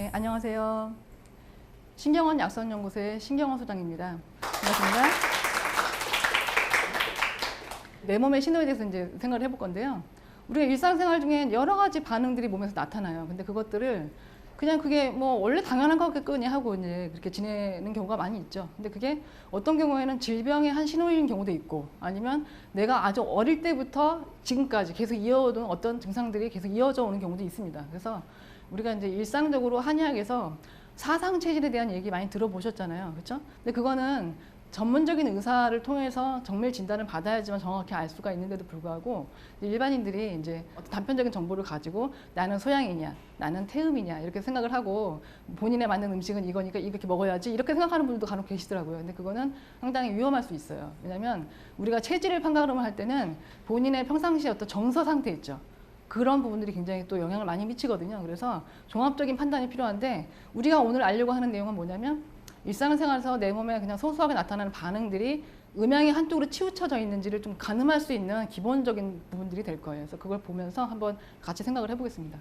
네, 안녕하세요. 신경원 약선연구소의 신경원 소장입니다. 반갑습니다. 내 몸의 신호에 대해서 이제 생각을 해볼 건데요. 우리가 일상생활 중에 여러 가지 반응들이 몸에서 나타나요. 근데 그것들을 그냥 그게 뭐 원래 당연한 거겠거니 하고 이제 그렇게 지내는 경우가 많이 있죠. 근데 그게 어떤 경우에는 질병의 한 신호인 경우도 있고, 아니면 내가 아주 어릴 때부터 지금까지 계속 이어오던 어떤 증상들이 계속 이어져 오는 경우도 있습니다. 그래서 우리가 이제 일상적으로 한의학에서 사상체질에 대한 얘기 많이 들어보셨잖아요. 그렇죠? 근데 그거는 전문적인 의사를 통해서 정밀 진단을 받아야지만 정확히 알 수가 있는데도 불구하고 일반인들이 이제 어떤 단편적인 정보를 가지고 나는 소양이냐, 나는 태음이냐 이렇게 생각을 하고 본인에 맞는 음식은 이거니까 이렇게 먹어야지 이렇게 생각하는 분들도 간혹 계시더라고요. 근데 그거는 상당히 위험할 수 있어요. 왜냐하면 우리가 체질을 판가름을 할 때는 본인의 평상시에 어떤 정서 상태 있죠. 그런 부분들이 굉장히 또 영향을 많이 미치거든요. 그래서 종합적인 판단이 필요한데 우리가 오늘 알려고 하는 내용은 뭐냐면 일상생활에서 내 몸에 그냥 소소하게 나타나는 반응들이 음양이 한쪽으로 치우쳐져 있는지를 좀 가늠할 수 있는 기본적인 부분들이 될 거예요. 그래서 그걸 보면서 한번 같이 생각을 해보겠습니다.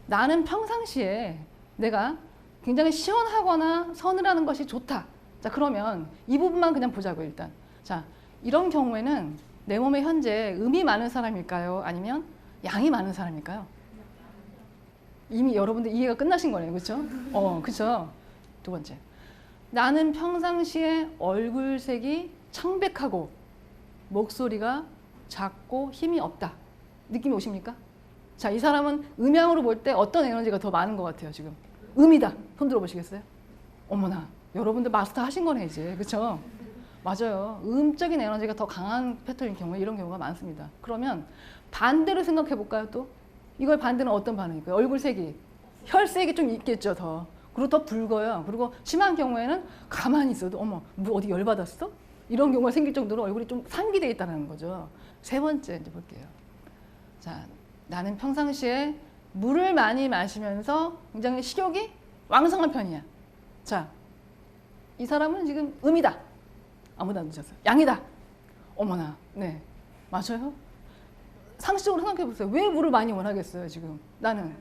나는 평상시에 내가 굉장히 시원하거나 서늘하는 것이 좋다. 자, 그러면 이 부분만 그냥 보자고요, 일단. 자, 이런 경우에는 내 몸에 현재 음이 많은 사람일까요? 아니면 양이 많은 사람일까요? 이미 여러분들 이해가 끝나신 거네요. 그렇죠? 그렇죠. 두 번째. 나는 평상시에 얼굴색이 창백하고 목소리가 작고 힘이 없다. 느낌이 오십니까? 자, 이 사람은 음양으로 볼 때 어떤 에너지가 더 많은 것 같아요, 지금? 음이다. 손 들어보시겠어요? 어머나, 여러분들 마스터 하신 거네, 이제. 그렇죠? 맞아요. 음적인 에너지가 더 강한 패턴인 경우에 이런 경우가 많습니다. 그러면 반대로 생각해 볼까요, 또? 이걸 반대는 어떤 반응일까요? 얼굴색이, 혈색이 좀 있겠죠, 더. 그리고 더 붉어요. 그리고 심한 경우에는 가만히 있어도 어머, 뭐 어디 열받았어? 이런 경우가 생길 정도로 얼굴이 좀 상기되어 있다는 거죠. 세 번째 이제 볼게요. 자, 나는 평상시에 물을 많이 마시면서 굉장히 식욕이 왕성한 편이야. 자, 이 사람은 지금 음이다. 아무도 안 드셨어요. 양이다. 어머나, 네, 맞아요. 상식적으로 생각해 보세요. 왜 물을 많이 원하겠어요, 지금? 나는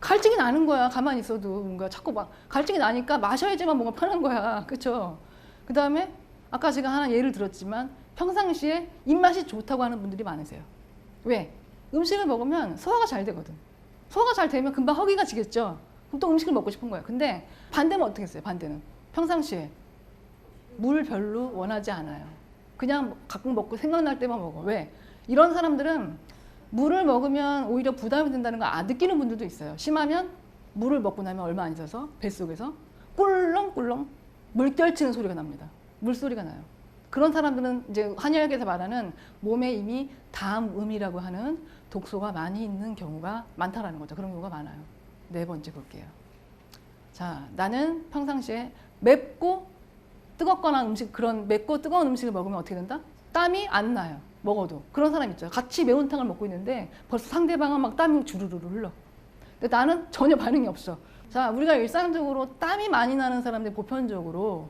갈증이 나는 거야. 가만히 있어도 뭔가 자꾸 막 갈증이 나니까 마셔야지만 뭔가 편한 거야. 그렇죠? 그 다음에 아까 제가 하나 예를 들었지만 평상시에 입맛이 좋다고 하는 분들이 많으세요. 왜? 음식을 먹으면 소화가 잘 되거든. 소화가 잘 되면 금방 허기가 지겠죠. 그럼 또 음식을 먹고 싶은 거야. 근데 반대면 어떻게 했어요? 반대는 평상시에 물 별로 원하지 않아요. 그냥 가끔 먹고 생각날 때만 먹어. 왜? 이런 사람들은 물을 먹으면 오히려 부담이 된다는 걸 느끼는 분들도 있어요. 심하면 물을 먹고 나면 얼마 안 있어서 뱃속에서 꿀렁꿀렁 물결치는 소리가 납니다. 물소리가 나요. 그런 사람들은 이제 한의학에서 말하는 몸에 이미 담음이라고 하는 독소가 많이 있는 경우가 많다라는 거죠. 그런 경우가 많아요. 네 번째 볼게요. 자, 나는 평상시에 맵고 뜨겁거나 그런 맵고 뜨거운 음식을 먹으면 어떻게 된다? 땀이 안 나요. 먹어도. 그런 사람 있죠. 같이 매운탕을 먹고 있는데 벌써 상대방은 막 땀이 주르르 흘러. 근데 나는 전혀 반응이 없어. 자, 우리가 일상적으로 땀이 많이 나는 사람들 보편적으로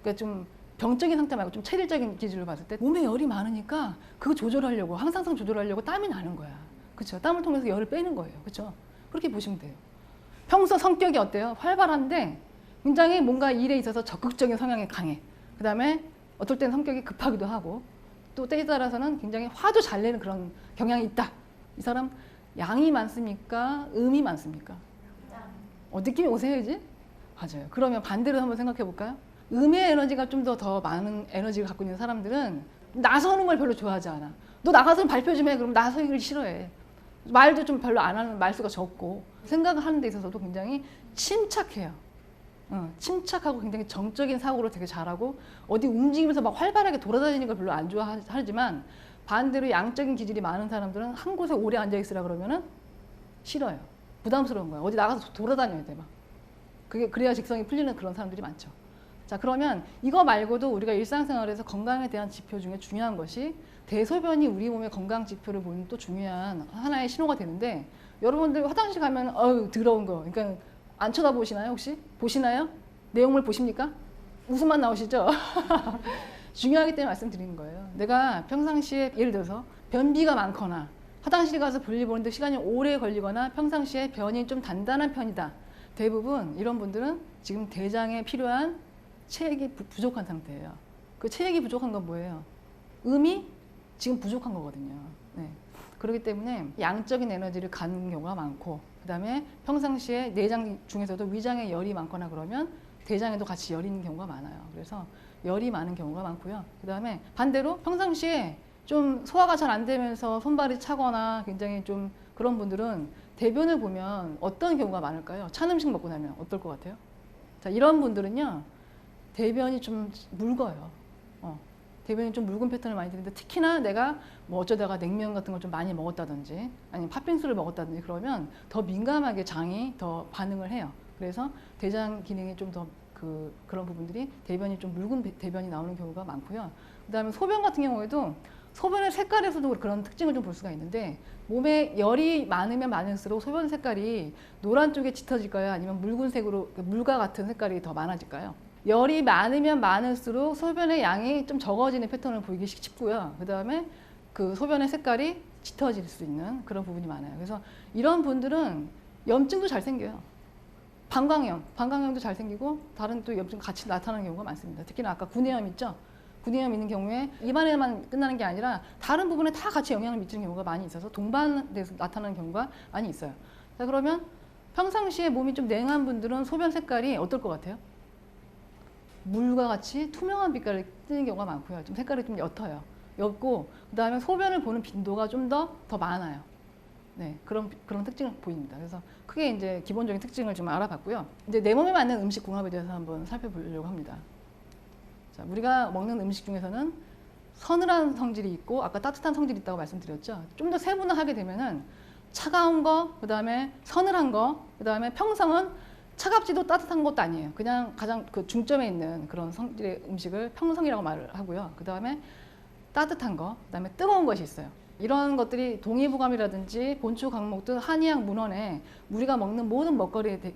그러니까 좀 병적인 상태 말고 좀 체질적인 기준으로 봤을 때 몸에 열이 많으니까 그거 조절하려고 항상성 조절하려고 땀이 나는 거야. 그렇죠? 땀을 통해서 열을 빼는 거예요. 그렇죠? 그렇게 보시면 돼요. 평소 성격이 어때요? 활발한데 굉장히 뭔가 일에 있어서 적극적인 성향이 강해. 그 다음에 어떨 때는 성격이 급하기도 하고 또 때에 따라서는 굉장히 화도 잘 내는 그런 경향이 있다. 이 사람 양이 많습니까? 음이 많습니까? 느낌이 오세요, 이제? 맞아요. 그러면 반대로 한번 생각해 볼까요? 음의 에너지가 좀 더 많은 에너지를 갖고 있는 사람들은 나서는 걸 별로 좋아하지 않아. 너 나가서 발표 좀 해. 그럼 나서기를 싫어해. 말도 좀 별로 안 하는 말수가 적고 생각을 하는 데 있어서도 굉장히 침착해요. 침착하고 굉장히 정적인 사고를 되게 잘하고 어디 움직이면서 막 활발하게 돌아다니는 걸 별로 안 좋아하지만 반대로 양적인 기질이 많은 사람들은 한 곳에 오래 앉아 있으라 그러면은 싫어요. 부담스러운 거야. 어디 나가서 돌아다녀야 돼 막. 그래야 직성이 풀리는 그런 사람들이 많죠. 자, 그러면 이거 말고도 우리가 일상생활에서 건강에 대한 지표 중에 중요한 것이 대소변이 우리 몸의 건강 지표를 보는 또 중요한 하나의 신호가 되는데 여러분들 화장실 가면 더러운 거 그러니까 안 쳐다보시나요, 혹시? 보시나요? 내용물 보십니까? 웃음만 나오시죠? 중요하기 때문에 말씀드리는 거예요. 내가 평상시에 예를 들어서 변비가 많거나 화장실 가서 볼일 보는데 시간이 오래 걸리거나 평상시에 변이 좀 단단한 편이다. 대부분 이런 분들은 지금 대장에 필요한 체액이 부족한 상태예요. 그 체액이 부족한 건 뭐예요? 음이 지금 부족한 거거든요. 네. 그렇기 때문에 양적인 에너지를 갖는 경우가 많고, 그 다음에 평상시에 내장 중에서도 위장에 열이 많거나 그러면 대장에도 같이 열이 있는 경우가 많아요. 그래서 열이 많은 경우가 많고요. 그 다음에 반대로 평상시에 좀 소화가 잘 안 되면서 손발이 차거나 굉장히 좀 그런 분들은 대변을 보면 어떤 경우가 많을까요? 찬 음식 먹고 나면 어떨 것 같아요? 자, 이런 분들은요, 대변이 좀 묽어요. 대변이 좀 묽은 패턴을 많이 드는데, 특히나 내가 뭐 어쩌다가 냉면 같은 걸 좀 많이 먹었다든지 아니면 팥빙수를 먹었다든지 그러면 더 민감하게 장이 더 반응을 해요. 그래서 대장 기능이 좀 더 그런 부분들이 대변이 좀 묽은 대변이 나오는 경우가 많고요. 그 다음에 소변 같은 경우에도 소변의 색깔에서도 그런 특징을 좀 볼 수가 있는데, 몸에 열이 많으면 많을수록 소변 색깔이 노란 쪽에 짙어질까요? 아니면 묽은색으로 물과 같은 색깔이 더 많아질까요? 열이 많으면 많을수록 소변의 양이 좀 적어지는 패턴을 보이기 쉽고요. 그 다음에 그 소변의 색깔이 짙어질 수 있는 그런 부분이 많아요. 그래서 이런 분들은 염증도 잘 생겨요. 방광염도 잘 생기고 다른 또 염증 같이 나타나는 경우가 많습니다. 특히나 아까 구내염 있죠? 구내염 있는 경우에 입안에만 끝나는 게 아니라 다른 부분에 다 같이 영향을 미치는 경우가 많이 있어서 동반돼서 나타나는 경우가 많이 있어요. 자, 그러면 평상시에 몸이 좀 냉한 분들은 소변 색깔이 어떨 것 같아요? 물과 같이 투명한 빛깔을 띠는 경우가 많고요. 좀 색깔이 좀 옅고, 그 다음에 소변을 보는 빈도가 좀 더 많아요. 네, 그런 특징을 보입니다. 그래서 크게 이제 기본적인 특징을 좀 알아봤고요. 이제 내 몸에 맞는 음식 궁합에 대해서 한번 살펴보려고 합니다. 자, 우리가 먹는 음식 중에서는 서늘한 성질이 있고 아까 따뜻한 성질이 있다고 말씀드렸죠. 좀 더 세분화하게 되면은 차가운 거, 그 다음에 서늘한 거, 그 다음에 평성은 차갑지도 따뜻한 것도 아니에요. 그냥 가장 그 중점에 있는 그런 성질의 음식을 평성이라고 말을 하고요. 그 다음에 따뜻한 거, 그 다음에 뜨거운 것이 있어요. 이런 것들이 동의보감이라든지 본초 강목들 한의학 문헌에 우리가 먹는 모든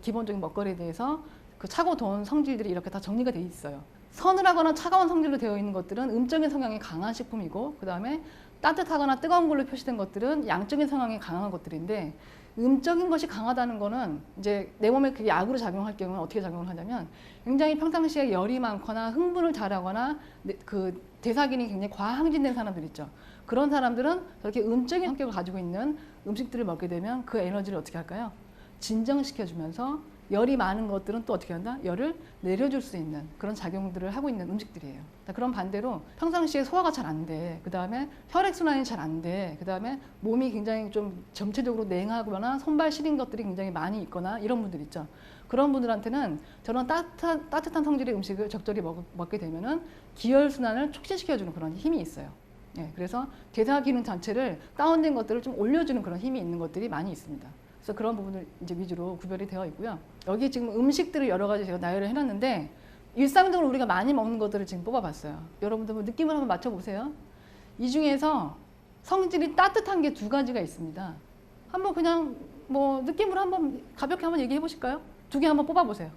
기본적인 먹거리에 대해서 그 차고 더운 성질들이 이렇게 다 정리가 돼 있어요. 서늘하거나 차가운 성질로 되어 있는 것들은 음적인 성향이 강한 식품이고, 그 다음에 따뜻하거나 뜨거운 걸로 표시된 것들은 양적인 성향이 강한 것들인데, 음적인 것이 강하다는 거는 이제 내 몸에 그게 약으로 작용할 경우는 어떻게 작용을 하냐면, 굉장히 평상시에 열이 많거나 흥분을 잘하거나 그 대사기능이 굉장히 과항진된 사람들 있죠. 그런 사람들은 저렇게 음적인 성격을 가지고 있는 음식들을 먹게 되면 그 에너지를 어떻게 할까요? 진정시켜주면서 열이 많은 것들은 또 어떻게 한다? 열을 내려줄 수 있는 그런 작용들을 하고 있는 음식들이에요. 그런 반대로 평상시에 소화가 잘 안 돼. 그 다음에 혈액순환이 잘 안 돼. 그 다음에 몸이 굉장히 좀 전체적으로 냉하거나 손발 시린 것들이 굉장히 많이 있거나 이런 분들 있죠. 그런 분들한테는 저런 따뜻한 성질의 음식을 적절히 먹게 되면은 기혈순환을 촉진시켜주는 그런 힘이 있어요. 예, 그래서 대사 기능 자체를 다운된 것들을 좀 올려주는 그런 힘이 있는 것들이 많이 있습니다. 그래서 그런 부분을 이제 위주로 구별이 되어 있고요. 여기 지금 음식들을 여러 가지 제가 나열을 해놨는데, 일상적으로 우리가 많이 먹는 것들을 지금 뽑아봤어요. 여러분들 느낌을 한번 맞춰보세요. 이 중에서 성질이 따뜻한 게 두 가지가 있습니다. 한번 그냥 뭐 느낌으로 한번 가볍게 한번 얘기해 보실까요? 두 개 한번 뽑아보세요.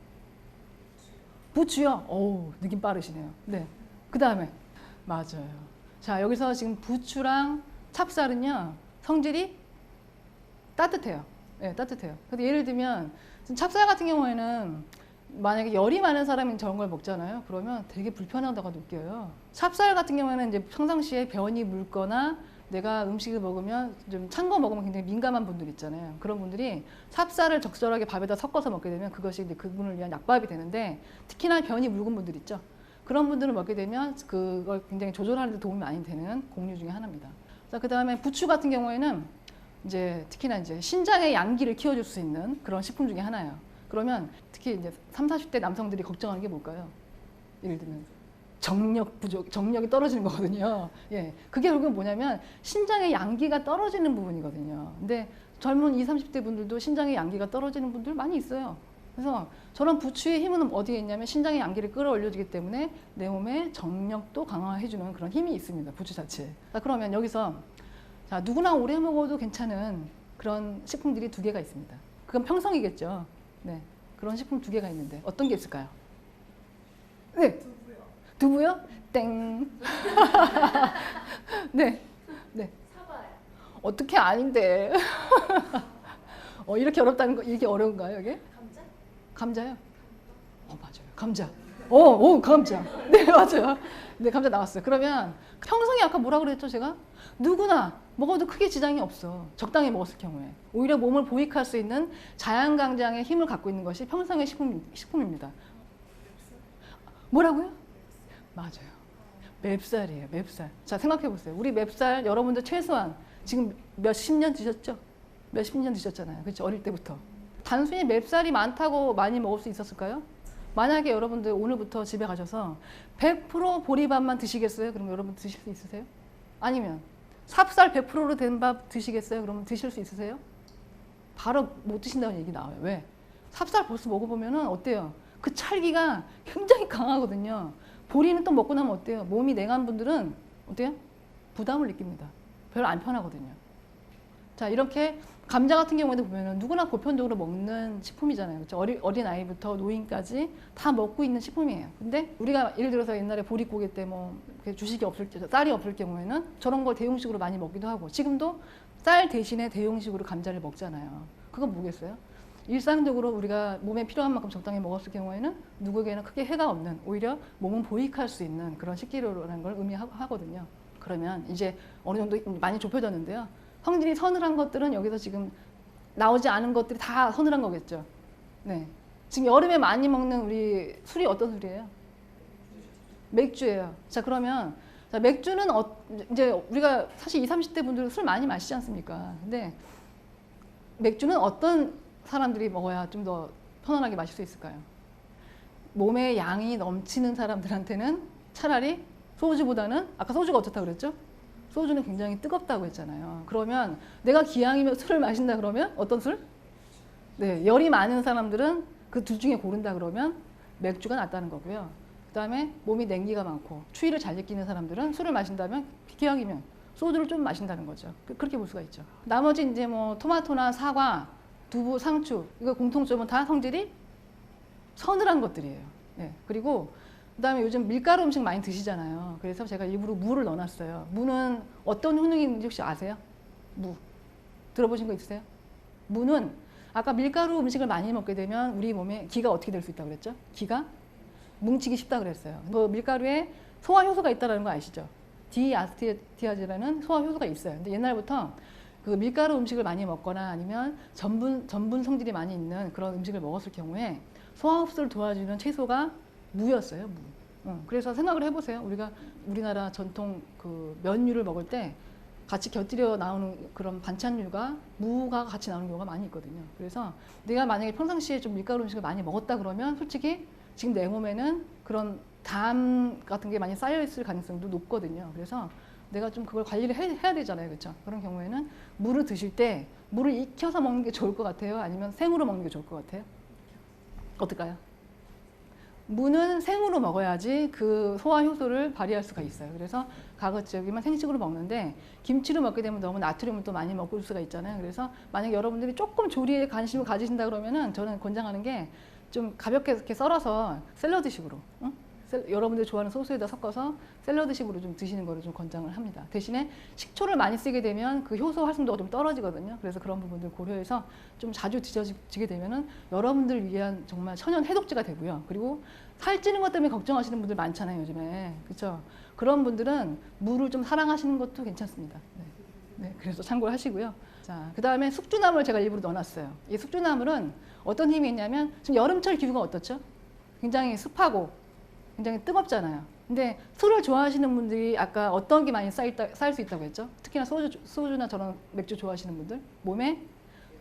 부추요? 어우, 느낌 빠르시네요. 네. 그 다음에 맞아요. 자, 여기서 지금 부추랑 찹쌀은요, 성질이 따뜻해요. 네, 따뜻해요. 근데 예를 들면 찹쌀 같은 경우에는 만약에 열이 많은 사람이 저런 걸 먹잖아요. 그러면 되게 불편하다고 느껴요. 찹쌀 같은 경우에는 이제 평상시에 변이 묽거나 내가 음식을 먹으면 좀 찬 거 먹으면 굉장히 민감한 분들 있잖아요. 그런 분들이 찹쌀을 적절하게 밥에다 섞어서 먹게 되면 그것이 이제 그분을 위한 약밥이 되는데, 특히나 변이 묽은 분들 있죠. 그런 분들을 먹게 되면 그걸 굉장히 조절하는 데 도움이 많이 되는 곡류 중에 하나입니다. 자, 그 다음에 부추 같은 경우에는 이제 특히나 이제 신장의 양기를 키워줄 수 있는 그런 식품 중에 하나예요. 그러면 특히 이제 30, 40대 남성들이 걱정하는 게 뭘까요? 예를 들면 정력이 떨어지는 거거든요. 예, 그게 결국은 뭐냐면 신장의 양기가 떨어지는 부분이거든요. 근데 젊은 20, 30대 분들도 신장의 양기가 떨어지는 분들 많이 있어요. 그래서 저런 부추의 힘은 어디에 있냐면 신장의 양기를 끌어올려주기 때문에 내 몸의 정력도 강화해주는 그런 힘이 있습니다. 부추 자체에. 자, 그러면 여기서 자, 누구나 오래 먹어도 괜찮은 그런 식품들이 두 개가 있습니다. 그건 평성이겠죠. 네, 그런 식품 두 개가 있는데 어떤 게 있을까요? 네, 두부요? 땡. 네, 네. 사과요. 어떻게 아닌데? 이렇게 어렵다는 거, 이게 어려운가요, 이게? 감자? 감자요? 맞아요. 감자. 감자. 네, 맞아요. 네, 감자 나왔어요. 그러면 형성이 아까 뭐라 그랬죠, 제가? 누구나 먹어도 크게 지장이 없어. 적당히 먹었을 경우에. 오히려 몸을 보익할 수 있는 자양강장의 힘을 갖고 있는 것이 평상의 식품입니다. 뭐라고요? 맞아요. 맵쌀이에요, 맵쌀. 자, 생각해 보세요. 우리 맵쌀 여러분들 최소한 지금 몇십 년 드셨죠? 몇십 년 드셨잖아요. 그렇죠? 어릴 때부터. 단순히 맵쌀이 많다고 많이 먹을 수 있었을까요? 만약에 여러분들 오늘부터 집에 가셔서 100% 보리밥만 드시겠어요? 그럼 여러분 드실 수 있으세요? 아니면 삽쌀 100%로 된 밥 드시겠어요? 그러면 드실 수 있으세요? 바로 못 드신다는 얘기 나와요. 왜? 삽쌀 벌써 먹어보면 어때요? 그 찰기가 굉장히 강하거든요. 보리는 또 먹고 나면 어때요? 몸이 냉한 분들은 어때요? 부담을 느낍니다. 별로 안 편하거든요. 자, 이렇게 감자 같은 경우에도 보면 누구나 보편적으로 먹는 식품이잖아요. 그렇죠? 어린 아이부터 노인까지 다 먹고 있는 식품이에요. 근데 우리가 예를 들어서 옛날에 보릿고개 때 뭐 주식이 없을 때, 쌀이 없을 경우에는 저런 걸 대용식으로 많이 먹기도 하고, 지금도 쌀 대신에 대용식으로 감자를 먹잖아요. 그건 뭐겠어요? 일상적으로 우리가 몸에 필요한 만큼 적당히 먹었을 경우에는 누구에게는 크게 해가 없는, 오히려 몸은 보익할 수 있는 그런 식기류라는 걸 의미하거든요. 그러면 이제 어느 정도 많이 좁혀졌는데요. 성질이 서늘한 것들은 여기서 지금 나오지 않은 것들이 다 서늘한 거겠죠. 네. 지금 여름에 많이 먹는 우리 술이 어떤 술이에요? 맥주예요. 자, 그러면 자, 맥주는 이제 우리가 사실 20, 30대 분들은 술 많이 마시지 않습니까? 근데 맥주는 어떤 사람들이 먹어야 좀 더 편안하게 마실 수 있을까요? 몸에 양이 넘치는 사람들한테는 차라리 소주보다는, 아까 소주가 어떻다고 그랬죠? 소주는 굉장히 뜨겁다고 했잖아요. 그러면 내가 기왕이면 술을 마신다 그러면 어떤 술? 네, 열이 많은 사람들은 그 둘 중에 고른다 그러면 맥주가 낫다는 거고요. 그 다음에 몸이 냉기가 많고 추위를 잘 느끼는 사람들은 술을 마신다면 기왕이면 소주를 좀 마신다는 거죠. 그렇게 볼 수가 있죠. 나머지 이제 뭐 토마토나 사과, 두부, 상추, 이거 공통점은 다 성질이 서늘한 것들이에요. 네. 그리고 그다음에 요즘 밀가루 음식 많이 드시잖아요. 그래서 제가 일부러 무를 넣어놨어요. 무는 어떤 효능이 있는지 혹시 아세요? 무. 들어보신 거 있으세요? 무는 아까 밀가루 음식을 많이 먹게 되면 우리 몸에 기가 어떻게 될 수 있다고 그랬죠? 기가 뭉치기 쉽다 그랬어요. 그 밀가루에 소화 효소가 있다는 거 아시죠? 디아스티아제라는 소화 효소가 있어요. 근데 옛날부터 그 밀가루 음식을 많이 먹거나 아니면 전분 성질이 많이 있는 그런 음식을 먹었을 경우에 소화 흡수를 도와주는 채소가 무였어요. 무. 그래서 생각을 해보세요. 우리나라 전통 그 면류를 먹을 때 같이 곁들여 나오는 그런 반찬류가 무가 같이 나오는 경우가 많이 있거든요. 그래서 내가 만약에 평상시에 좀 밀가루 음식을 많이 먹었다 그러면 솔직히 지금 내 몸에는 그런 담 같은 게 많이 쌓여 있을 가능성도 높거든요. 그래서 내가 좀 그걸 관리를 해야 되잖아요. 그렇죠? 그런 경우에는 물을 드실 때 물을 익혀서 먹는 게 좋을 것 같아요? 아니면 생으로 먹는 게 좋을 것 같아요? 어떨까요? 무는 생으로 먹어야지 그 소화 효소를 발휘할 수가 있어요. 그래서 가급적이면 생식으로 먹는데 김치로 먹게 되면 너무 나트륨을 또 많이 먹을 수가 있잖아요. 그래서 만약 여러분들이 조금 조리에 관심을 가지신다 그러면은 저는 권장하는 게 좀 가볍게 이렇게 썰어서 샐러드식으로, 응? 여러분들 좋아하는 소스에다 섞어서 샐러드식으로 좀 드시는 거를 좀 권장을 합니다. 대신에 식초를 많이 쓰게 되면 그 효소 활성도가 좀 떨어지거든요. 그래서 그런 부분들 고려해서 좀 자주 드시게 되면은 여러분들 위한 정말 천연 해독제가 되고요. 그리고 살찌는 것 때문에 걱정하시는 분들 많잖아요, 요즘에. 그렇죠? 그런 분들은 물을 좀 사랑하시는 것도 괜찮습니다. 네, 그래서 참고를 하시고요. 자, 그 다음에 숙주나물 제가 일부러 넣어놨어요. 이 숙주나물은 어떤 힘이 있냐면 지금 여름철 기후가 어떻죠? 굉장히 습하고 굉장히 뜨겁잖아요. 근데 술을 좋아하시는 분들이 아까 어떤 게 많이 쌓일 수 있다고 했죠? 특히나 소주나 저런 맥주 좋아하시는 분들 몸에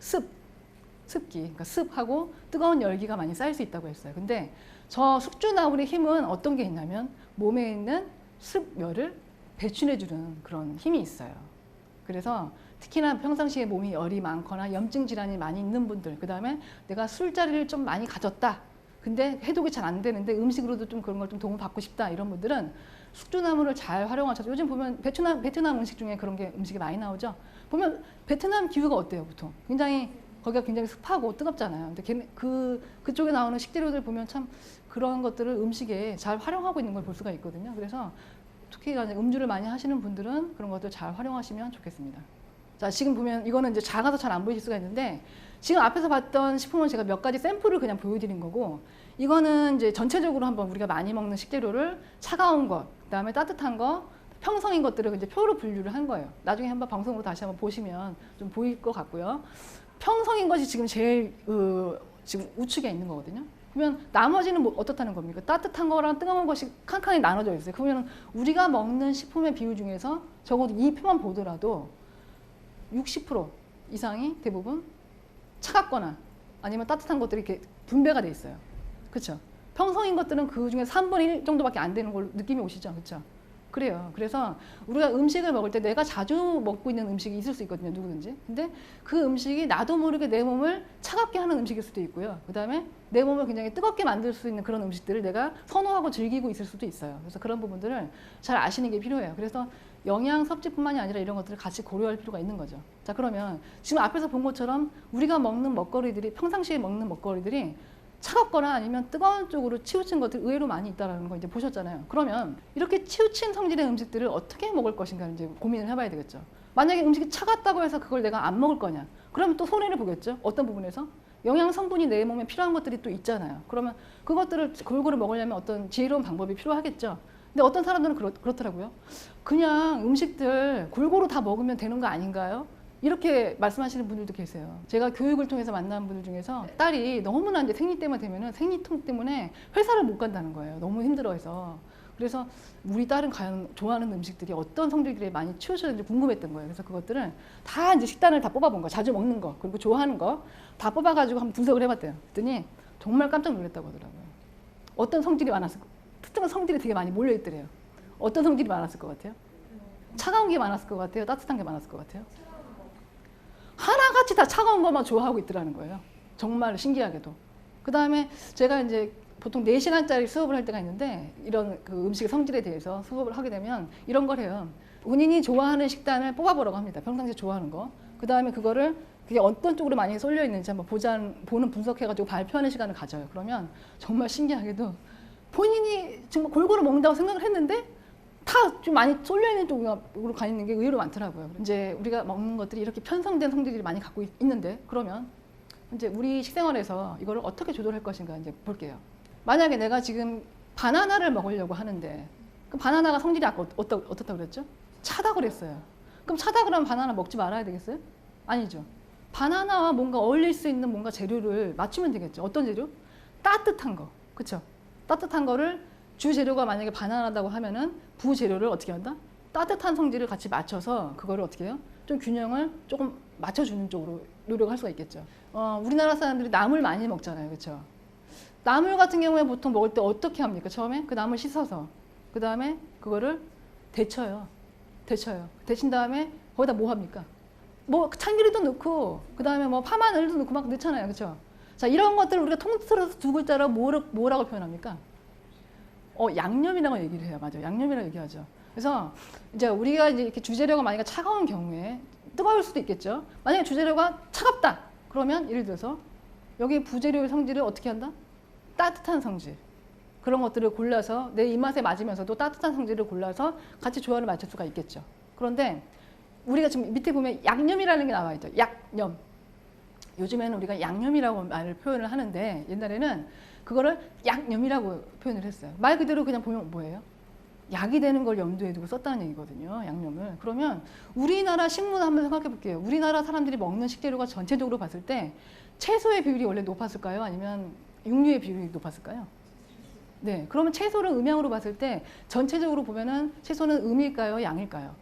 습기, 그러니까 습하고 뜨거운 열기가 많이 쌓일 수 있다고 했어요. 근데 저 숙주나물의 힘은 어떤 게 있냐면 몸에 있는 습열을 배출해주는 그런 힘이 있어요. 그래서 특히나 평상시에 몸이 열이 많거나 염증 질환이 많이 있는 분들, 그 다음에 내가 술자리를 좀 많이 가졌다. 근데 해독이 잘 안 되는데 음식으로도 좀 그런 걸 좀 도움을 받고 싶다. 이런 분들은 숙주나물을 잘 활용하셔서 요즘 보면 베트남 음식 중에 그런 게 음식이 많이 나오죠. 보면 베트남 기후가 어때요, 보통? 거기가 굉장히 습하고 뜨겁잖아요. 근데 그쪽에 나오는 식재료들 보면 참 그런 것들을 음식에 잘 활용하고 있는 걸 볼 수가 있거든요. 그래서 특히 음주를 많이 하시는 분들은 그런 것들 잘 활용하시면 좋겠습니다. 자, 지금 보면 이거는 이제 작아서 잘 안 보이실 수가 있는데 지금 앞에서 봤던 식품은 제가 몇 가지 샘플을 그냥 보여드린 거고, 이거는 이제 전체적으로 한번 우리가 많이 먹는 식재료를 차가운 것, 그다음에 따뜻한 거, 평성인 것들을 이제 표로 분류를 한 거예요. 나중에 한번 방송으로 다시 한번 보시면 좀 보일 것 같고요. 평성인 것이 지금 제일 지금 우측에 있는 거거든요. 그러면 나머지는 뭐 어떻다는 겁니까? 따뜻한 거랑 뜨거운 것이 칸칸이 나눠져 있어요. 그러면 우리가 먹는 식품의 비율 중에서 적어도 이 표만 보더라도 60% 이상이 대부분 차갑거나 아니면 따뜻한 것들이 이렇게 분배가 돼 있어요. 그렇죠? 평성인 것들은 그 중에 3분의 1 정도밖에 안 되는 걸로 느낌이 오시죠? 그렇죠? 그래요. 그래서 우리가 음식을 먹을 때 내가 자주 먹고 있는 음식이 있을 수 있거든요. 누구든지. 근데 그 음식이 나도 모르게 내 몸을 차갑게 하는 음식일 수도 있고요. 그 다음에 내 몸을 굉장히 뜨겁게 만들 수 있는 그런 음식들을 내가 선호하고 즐기고 있을 수도 있어요. 그래서 그런 부분들을 잘 아시는 게 필요해요. 그래서 영양 섭취뿐만이 아니라 이런 것들을 같이 고려할 필요가 있는 거죠. 자, 그러면 지금 앞에서 본 것처럼 우리가 먹는 먹거리들이, 평상시에 먹는 먹거리들이 차갑거나 아니면 뜨거운 쪽으로 치우친 것들이 의외로 많이 있다는 거 이제 보셨잖아요. 그러면 이렇게 치우친 성질의 음식들을 어떻게 먹을 것인가 이제 고민을 해봐야 되겠죠. 만약에 음식이 차갑다고 해서 그걸 내가 안 먹을 거냐? 그러면 또 손해를 보겠죠. 어떤 부분에서? 영양 성분이 내 몸에 필요한 것들이 또 있잖아요. 그러면 그것들을 골고루 먹으려면 어떤 지혜로운 방법이 필요하겠죠. 근데 어떤 사람들은 그렇더라고요. 그냥 음식들 골고루 다 먹으면 되는 거 아닌가요? 이렇게 말씀하시는 분들도 계세요. 제가 교육을 통해서 만난 분들 중에서 딸이 너무나 이제 생리 때만 되면은 생리통 때문에 회사를 못 간다는 거예요. 너무 힘들어해서. 그래서 우리 딸은 과연 좋아하는 음식들이 어떤 성질들이 많이 치우쳐졌는지 궁금했던 거예요. 그래서 그것들을 다 이제 식단을 다 뽑아본 거예요. 자주 먹는 거, 그리고 좋아하는 거 다 뽑아가지고 한번 분석을 해봤대요. 그랬더니 정말 깜짝 놀랐다고 하더라고요. 어떤 성질이 많았을, 특정한 성질이 되게 많이 몰려있더래요. 어떤 성질이 많았을 것 같아요? 차가운 게 많았을 것 같아요? 따뜻한 게 많았을 것 같아요? 하나같이 다 차가운 것만 좋아하고 있더라는 거예요. 정말 신기하게도. 그 다음에 제가 이제 보통 4시간짜리 수업을 할 때가 있는데, 이런 그 음식의 성질에 대해서 수업을 하게 되면 이런 걸 해요. 본인이 좋아하는 식단을 뽑아보라고 합니다. 평상시에 좋아하는 거. 그 다음에 그거를 그게 어떤 쪽으로 많이 쏠려 있는지 한번 보는 분석해가지고 발표하는 시간을 가져요. 그러면 정말 신기하게도 본인이 정말 골고루 먹는다고 생각을 했는데 다 좀 많이 쏠려 있는 쪽으로 가 있는 게 의외로 많더라고요. 이제 우리가 먹는 것들이 이렇게 편성된 성질들이 많이 갖고 있는데, 그러면 이제 우리 식생활에서 이거를 어떻게 조절할 것인가 이제 볼게요. 만약에 내가 지금 바나나를 먹으려고 하는데, 그 바나나가 성질이 아까 어떻다고 그랬죠? 차다고 그랬어요. 그럼 차다 그러면 바나나 먹지 말아야 되겠어요? 아니죠. 바나나와 뭔가 어울릴 수 있는 뭔가 재료를 맞추면 되겠죠. 어떤 재료? 따뜻한 거. 그쵸? 따뜻한 거를 주재료가 만약에 바나나다고 하면은 부재료를 어떻게 한다? 따뜻한 성질을 같이 맞춰서 그거를 어떻게 해요? 좀 균형을 조금 맞춰주는 쪽으로 노력할 수가 있겠죠. 우리나라 사람들이 나물 많이 먹잖아요. 그쵸? 나물 같은 경우에 보통 먹을 때 어떻게 합니까? 처음에 그 나물 씻어서, 그 다음에 그거를 데쳐요. 데친 다음에 거기다 뭐 합니까? 뭐 참기름도 넣고, 그 다음에 뭐 파마늘도 넣고 막 넣잖아요. 그쵸? 자, 이런 것들을 우리가 통틀어서 두 글자로 뭐라고 표현합니까? 양념이라고 얘기를 해요. 맞아요. 양념이라고 얘기하죠. 그래서 이제 우리가 이제 이렇게 주재료가 만약에 차가운 경우에 뜨거울 수도 있겠죠. 만약에 주재료가 차갑다. 그러면 예를 들어서 여기 부재료의 성질을 어떻게 한다? 따뜻한 성질. 그런 것들을 골라서 내 입맛에 맞으면서도 따뜻한 성질을 골라서 같이 조화를 맞출 수가 있겠죠. 그런데 우리가 지금 밑에 보면 양념이라는 게 나와 있죠. 양념. 요즘에는 우리가 양념이라고 말을 표현을 하는데, 옛날에는 그거를 양념이라고 표현을 했어요. 말 그대로 그냥 보면 뭐예요? 약이 되는 걸 염두에 두고 썼다는 얘기거든요. 양념을. 그러면 우리나라 식문 한번 생각해 볼게요. 우리나라 사람들이 먹는 식재료가 전체적으로 봤을 때 채소의 비율이 원래 높았을까요? 아니면 육류의 비율이 높았을까요? 네. 그러면 채소를 음양으로 봤을 때 전체적으로 보면은 채소는 음일까요? 양일까요?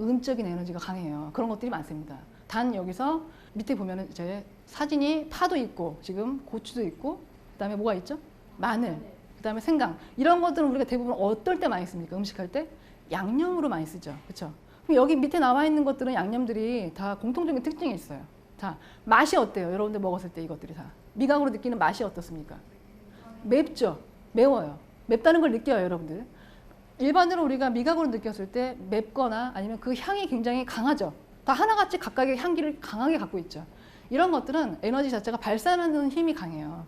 음적인 에너지가 강해요. 그런 것들이 많습니다. 단 여기서 밑에 보면은 이제 사진이 파도 있고, 지금 고추도 있고, 그다음에 뭐가 있죠? 마늘, 그다음에 생강. 이런 것들은 우리가 대부분 어떨 때 많이 씁니까? 음식할 때 양념으로 많이 쓰죠. 그렇죠? 그럼 여기 밑에 나와 있는 것들은 양념들이 다 공통적인 특징이 있어요. 자, 맛이 어때요? 여러분들 먹었을 때 이것들이 다 미각으로 느끼는 맛이 어떻습니까? 맵죠. 매워요. 맵다는 걸 느껴요, 여러분들. 일반적으로 우리가 미각으로 느꼈을 때 맵거나 아니면 그 향이 굉장히 강하죠. 다 하나같이 각각의 향기를 강하게 갖고 있죠. 이런 것들은 에너지 자체가 발산하는 힘이 강해요.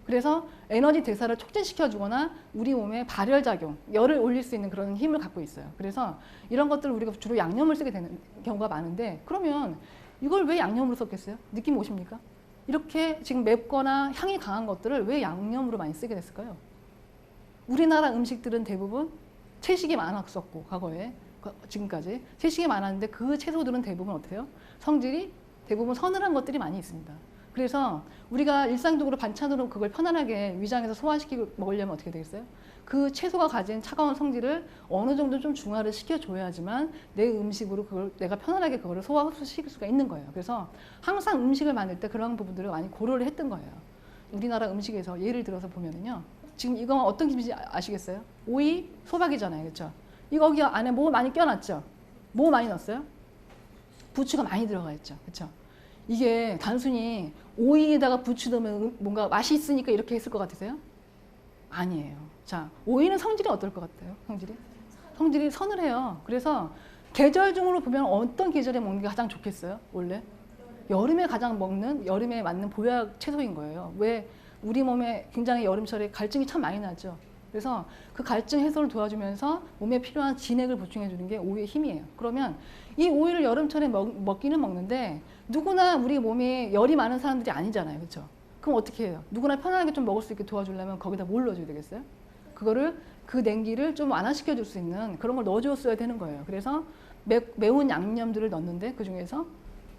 그래서 에너지 대사를 촉진시켜 주거나 우리 몸에 발열작용, 열을 올릴 수 있는 그런 힘을 갖고 있어요. 그래서 이런 것들을 우리가 주로 양념을 쓰게 되는 경우가 많은데, 그러면 이걸 왜 양념으로 썼겠어요? 느낌 오십니까? 이렇게 지금 맵거나 향이 강한 것들을 왜 양념으로 많이 쓰게 됐을까요? 우리나라 음식들은 대부분 채식이 많았었고 과거에 지금까지 채식이 많았는데 그 채소들은 대부분 어때요? 성질이 대부분 서늘한 것들이 많이 있습니다. 그래서 우리가 일상적으로 반찬으로 그걸 편안하게 위장에서 소화시키고 먹으려면 어떻게 되겠어요? 그 채소가 가진 차가운 성질을 어느 정도 좀 중화를 시켜줘야지만 내 음식으로 그걸 내가 편안하게 그거를 소화 흡수시킬 수가 있는 거예요. 그래서 항상 음식을 만들 때 그런 부분들을 많이 고려를 했던 거예요. 우리나라 음식에서 예를 들어서 보면은요. 지금 이거 어떤 김치 아시겠어요? 오이, 소박이잖아요. 그렇죠? 이거 여기 안에 뭐 많이 껴놨죠? 뭐 많이 넣었어요? 부추가 많이 들어가 있죠. 그렇죠? 이게 단순히 오이에다가 부추 넣으면 뭔가 맛이 있으니까 이렇게 했을 것 같으세요? 아니에요. 자, 오이는 성질이 어떨 것 같아요? 성질이 서늘해요. 그래서 계절 중으로 보면 어떤 계절에 먹는 게 가장 좋겠어요? 원래 여름에 가장 먹는, 여름에 맞는 보약 채소인 거예요. 왜? 우리 몸에 굉장히 여름철에 갈증이 참 많이 나죠. 그래서 그 갈증 해소를 도와주면서 몸에 필요한 진액을 보충해 주는 게 오이의 힘이에요. 그러면 이 오이를 여름철에 먹기는 먹는데 누구나 우리 몸에 열이 많은 사람들이 아니잖아요. 그렇죠? 그럼 어떻게 해요? 누구나 편안하게 좀 먹을 수 있게 도와주려면 거기다 뭘 넣어줘야 되겠어요? 그거를 그 냉기를 좀 완화시켜 줄 수 있는 그런 걸 넣어줬어야 되는 거예요. 그래서 매운 양념들을 넣는데 그 중에서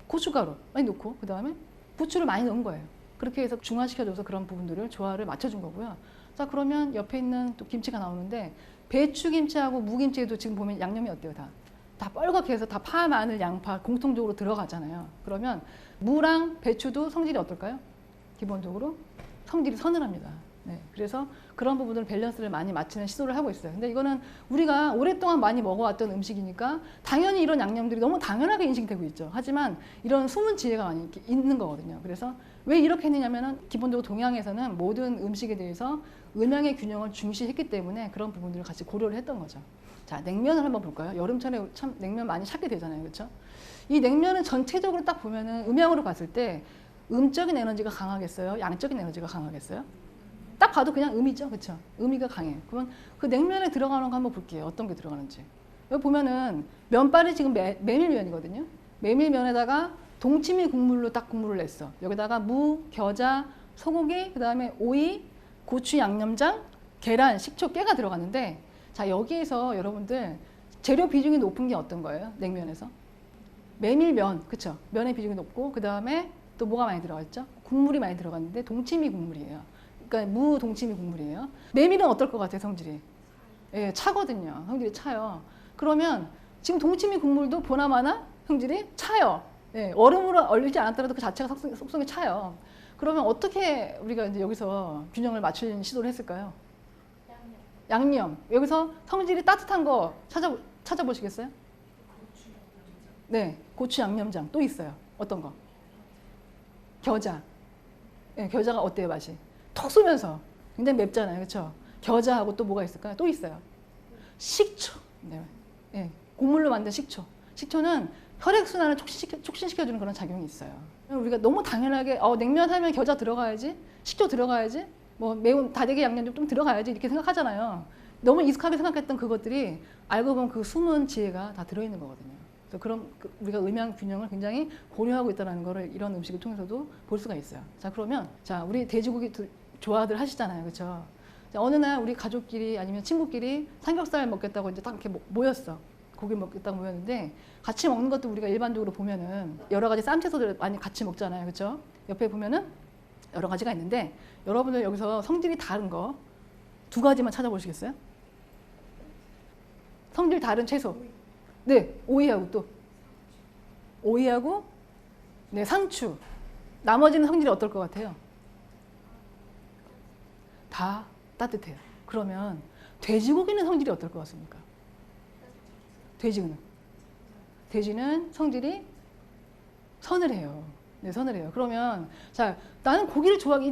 고춧가루 많이 넣고 그 다음에 부추를 많이 넣은 거예요. 그렇게 해서 중화시켜줘서 그런 부분들을 조화를 맞춰준 거고요. 자, 그러면 옆에 있는 또 김치가 나오는데 배추김치하고 무김치에도 지금 보면 양념이 어때요? 다 뻘겋게 해서 다 파, 마늘, 양파 공통적으로 들어가잖아요. 그러면 무랑 배추도 성질이 어떨까요? 기본적으로 성질이 서늘합니다. 네, 그래서 그런 부분들 밸런스를 많이 맞추는 시도를 하고 있어요. 근데 이거는 우리가 오랫동안 많이 먹어왔던 음식이니까 당연히 이런 양념들이 너무 당연하게 인식되고 있죠. 하지만 이런 숨은 지혜가 많이 있는 거거든요. 그래서 왜 이렇게 했느냐면은 기본적으로 동양에서는 모든 음식에 대해서 음양의 균형을 중시했기 때문에 그런 부분들을 같이 고려를 했던 거죠. 자, 냉면을 한번 볼까요? 여름철에 참 냉면 많이 찾게 되잖아요. 그렇죠? 이 냉면은 전체적으로 딱 보면은 음양으로 봤을 때 음적인 에너지가 강하겠어요? 양적인 에너지가 강하겠어요? 딱 봐도 그냥 음이죠. 그렇죠? 음이가 강해. 그러면 그 냉면에 들어가는 거 한번 볼게요. 어떤 게 들어가는지. 여기 보면은 면발이 지금 메밀면이거든요. 메밀면에다가 동치미 국물로 딱 국물을 냈어. 여기다가 무, 겨자, 소고기, 그 다음에 오이, 고추 양념장, 계란, 식초, 깨가 들어갔는데 자, 여기에서 여러분들 재료 비중이 높은 게 어떤 거예요? 냉면에서? 메밀면, 그쵸? 면의 비중이 높고 그 다음에 또 뭐가 많이 들어갔죠? 국물이 많이 들어갔는데 동치미 국물이에요. 그러니까 무 동치미 국물이에요. 메밀은 어떨 것 같아요, 성질이? 예, 차거든요. 성질이 차요. 그러면 지금 동치미 국물도 보나마나 성질이 차요. 예, 얼음으로 얼리지 않았더라도 그 자체가 속성이 차요. 그러면 어떻게 우리가 이제 여기서 균형을 맞추는 시도를 했을까요? 양념. 여기서 성질이 따뜻한 거 찾아보시겠어요? 네, 고추 양념장 또 있어요. 어떤 거? 겨자. 네, 겨자가 어때요, 맛이? 톡 쏘면서 굉장히 맵잖아요, 그렇죠? 겨자하고 또 뭐가 있을까요? 또 있어요. 식초. 네, 네, 곡물로 만든 식초. 식초는 혈액순환을 촉진시켜주는 그런 작용이 있어요. 우리가 너무 당연하게 냉면 하면 겨자 들어가야지, 식초 들어가야지, 뭐 매운 다대기 양념 좀 들어가야지 이렇게 생각하잖아요. 너무 익숙하게 생각했던 그것들이 알고 보면 그 숨은 지혜가 다 들어있는 거거든요. 그래서 그런 우리가 음양 균형을 굉장히 고려하고 있다는 거를 이런 음식을 통해서도 볼 수가 있어요. 자, 그러면 자, 우리 돼지고기 좋아들 하시잖아요, 그렇죠? 어느 날 우리 가족끼리 아니면 친구끼리 삼겹살 먹겠다고 이제 딱 이렇게 모였어. 고기 먹겠다고 모였는데 같이 먹는 것도 우리가 일반적으로 보면은 여러 가지 쌈채소들 많이 같이 먹잖아요, 그렇죠? 옆에 보면은 여러 가지가 있는데 여러분들 여기서 성질이 다른 거 두 가지만 찾아보시겠어요? 성질 다른 채소. 네, 오이하고 또 오이하고 네, 상추. 나머지는 성질이 어떨 것 같아요? 다 따뜻해요. 그러면 돼지고기는 성질이 어떨 것 같습니까? 돼지는 성질이 서늘해요. 네, 서늘해요. 그러면 자, 나는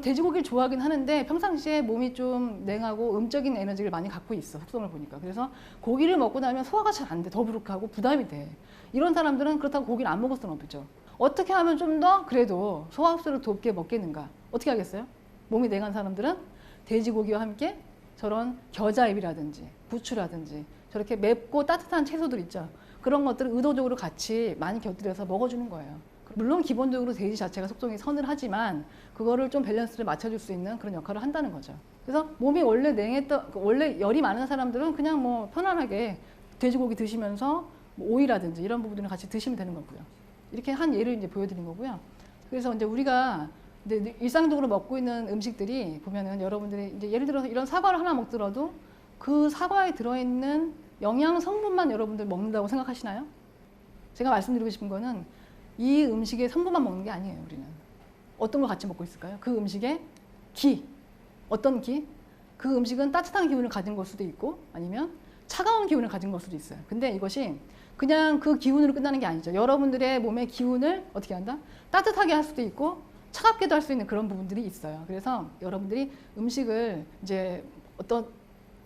돼지고기를 좋아하긴 하는데 평상시에 몸이 좀 냉하고 음적인 에너지를 많이 갖고 있어. 속성을 보니까. 그래서 고기를 먹고 나면 소화가 잘 안 돼. 더부룩하고 부담이 돼. 이런 사람들은 그렇다고 고기를 안 먹을 수는 없죠. 어떻게 하면 좀 더 그래도 소화 흡수를 돕게 먹겠는가? 어떻게 하겠어요? 몸이 냉한 사람들은 돼지고기와 함께 저런 겨자잎이라든지 부추라든지 저렇게 맵고 따뜻한 채소들 있죠. 그런 것들을 의도적으로 같이 많이 곁들여서 먹어주는 거예요. 물론 기본적으로 돼지 자체가 속성이 서늘하지만 그거를 좀 밸런스를 맞춰줄 수 있는 그런 역할을 한다는 거죠. 그래서 몸이 원래 냉했던, 원래 열이 많은 사람들은 그냥 뭐 편안하게 돼지고기 드시면서 뭐 오이라든지 이런 부분들을 같이 드시면 되는 거고요. 이렇게 한 예를 이제 보여드린 거고요. 그래서 이제 우리가 이제 일상적으로 먹고 있는 음식들이 보면은 여러분들이 이제 예를 들어서 이런 사과를 하나 먹더라도 그 사과에 들어있는 영양 성분만 여러분들 먹는다고 생각하시나요? 제가 말씀드리고 싶은 거는 이 음식의 성분만 먹는 게 아니에요, 우리는. 어떤 걸 같이 먹고 있을까요? 그 음식에 기. 어떤 기? 그 음식은 따뜻한 기운을 가진 걸 수도 있고 아니면 차가운 기운을 가진 걸 수도 있어요. 근데 이것이 그냥 그 기운으로 끝나는 게 아니죠. 여러분들의 몸의 기운을 어떻게 한다? 따뜻하게 할 수도 있고 차갑게도 할 수 있는 그런 부분들이 있어요. 그래서 여러분들이 음식을 이제 어떤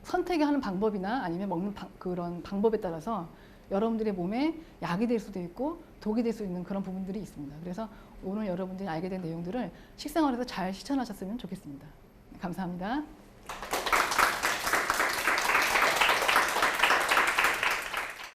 선택하는 방법이나 아니면 먹는 그런 방법에 따라서 여러분들의 몸에 약이 될 수도 있고 독이 될 수 있는 그런 부분들이 있습니다. 그래서 오늘 여러분들이 알게 된 내용들을 식생활에서 잘 실천하셨으면 좋겠습니다. 감사합니다.